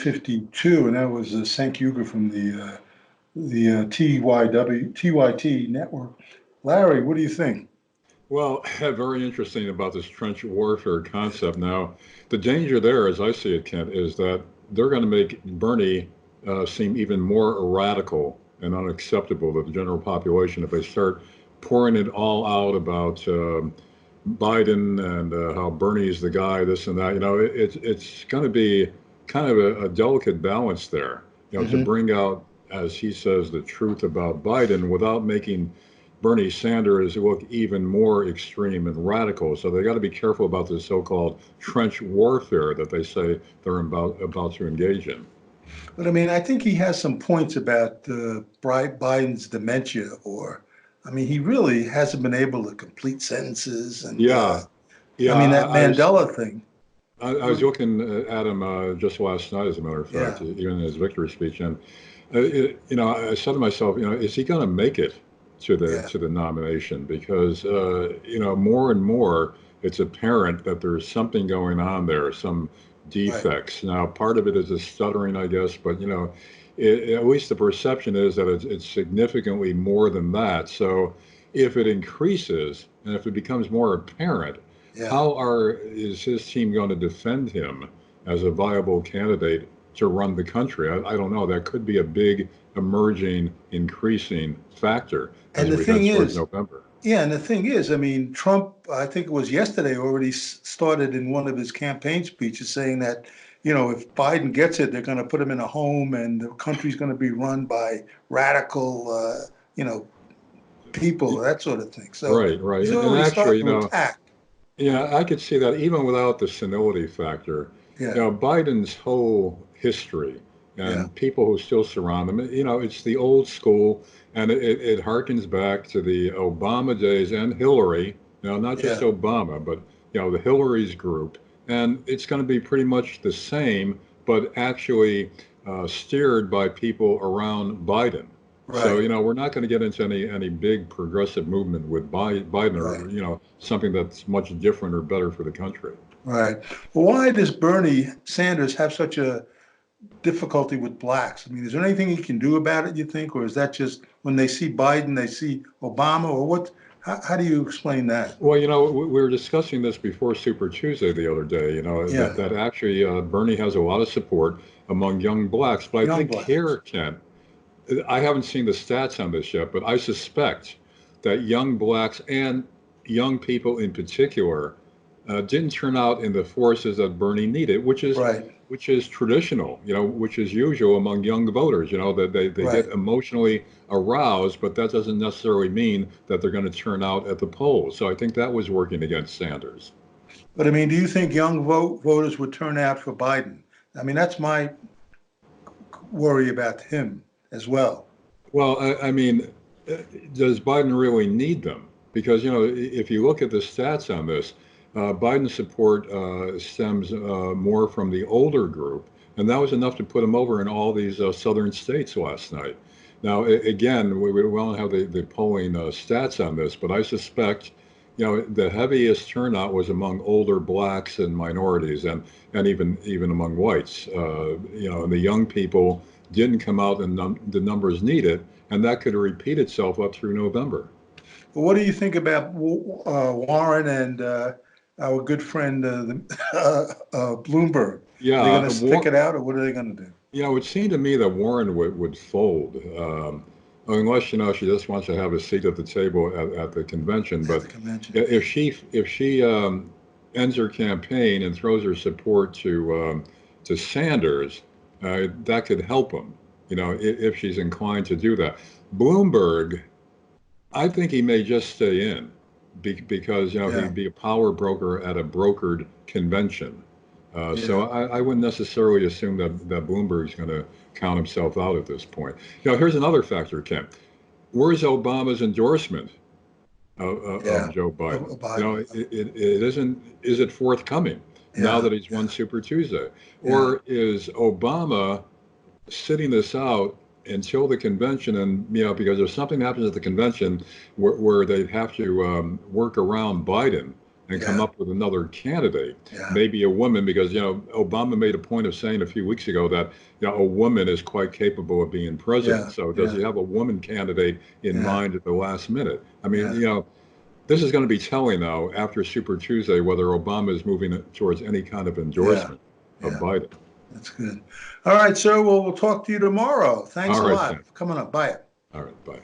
52, and that was Cenk Uygur from the TYT network. Larry, what do you think? Well, very interesting about this trench warfare concept. Now, the danger there, as I see it, Kent, is that they're going to make Bernie seem even more radical and unacceptable to the general population if they start pouring it all out about Biden and how Bernie's the guy, this and that. It's going to be kind of a delicate balance there, to Hmm. bring out, as he says, the truth about Biden without making Bernie Sanders look even more extreme and radical. So they got to be careful about this so-called trench warfare that they say they're about to engage in. But I mean, I think he has some points about Biden's dementia, or I mean, he really hasn't been able to complete sentences, and Yeah, I yeah. mean that I was Mandela thing. I was looking at him just last night, as a matter of fact, Yeah, even in his victory speech, and I said to myself, is he going to make it yeah, to the nomination? Because more and more it's apparent that there's something going on there, some right. defects. Now, part of it is a stuttering, I guess, but at least the perception is that it's significantly more than that. So, if it increases and if it becomes more apparent, Yeah. is his team going to defend him as a viable candidate to run the country? I don't know. That could be a big emerging, increasing factor And as the we head thing towards is, November. yeah, and the thing is, I mean, Trump, I think it was yesterday, already started in one of his campaign speeches saying that, if Biden gets it, they're going to put him in a home and the country's going to be run by radical, people, that sort of thing. So Right, right. he's And already actually, starting to attack. yeah, I could see that even without the senility factor. Yeah, Biden's whole history yeah, and people who still surround him, it's the old school, and it harkens back to the Obama days and Hillary, not just yeah, Obama, but, the Hillary's group. And it's going to be pretty much the same, but actually steered by people around Biden. So, right, we're not going to get into any big progressive movement with Biden right, or, something that's much different or better for the country. right. Well, why does Bernie Sanders have such a difficulty with blacks? I mean, is there anything he can do about it, you think, or is that just when they see Biden, they see Obama, or what? How do you explain that? Well, we were discussing this before Super Tuesday the other day, Yeah, that actually Bernie has a lot of support among young blacks. But I young think blacks. here, Ken, I haven't seen the stats on this yet, but I suspect that young blacks and young people in particular didn't turn out in the forces that Bernie needed, Right, which is traditional, which is usual among young voters, that they get right. emotionally aroused, but that doesn't necessarily mean that they're going to turn out at the polls. So I think that was working against Sanders. But I mean, do you think young voters would turn out for Biden? I mean, that's my worry about him as well. Well, I mean, uh, does Biden really need them? Because, if you look at the stats on this, Biden's support stems more from the older group, and that was enough to put him over in all these southern states last night. Now, again, we don't have the polling stats on this, but I suspect, the heaviest turnout was among older blacks and minorities, and even among whites. And the young people didn't come out in the numbers needed, and that could repeat itself up through November. But what do you think about Warren and our good friend Bloomberg? Are they going Yeah, to stick it out, or what are they going to do it seemed to me that Warren would fold, unless she just wants to have a seat at the table at the convention. at But the convention? if she ends her campaign and throws her support to Sanders, that could help him. If she's inclined to do that. Bloomberg, I think he may just stay in because Yeah, he'd be a power broker at a brokered convention. So yeah. I wouldn't necessarily assume that Bloomberg's going to count himself out at this point. Here's another factor, Ken. Where's Obama's endorsement of Yeah, Joe Biden? Biden. It isn't. Is it forthcoming now Yeah, that he's won yeah, Super Tuesday, yeah. or is Obama sitting this out until the convention? And because if something happens at the convention where they'd have to work around Biden, and come Yeah. up with another candidate, Yeah. maybe a woman, because Obama made a point of saying a few weeks ago that a woman is quite capable of being president. Yeah. So does Yeah. he have a woman candidate in Yeah. mind at the last minute? I mean, Yeah. this is going to be telling now after Super Tuesday whether Obama is moving towards any kind of Yeah. endorsement of Yeah. Biden. That's good. All right, sir. Well, we'll talk to you tomorrow. Thanks All a right, lot Cenk. for coming up. Bye. All right, bye.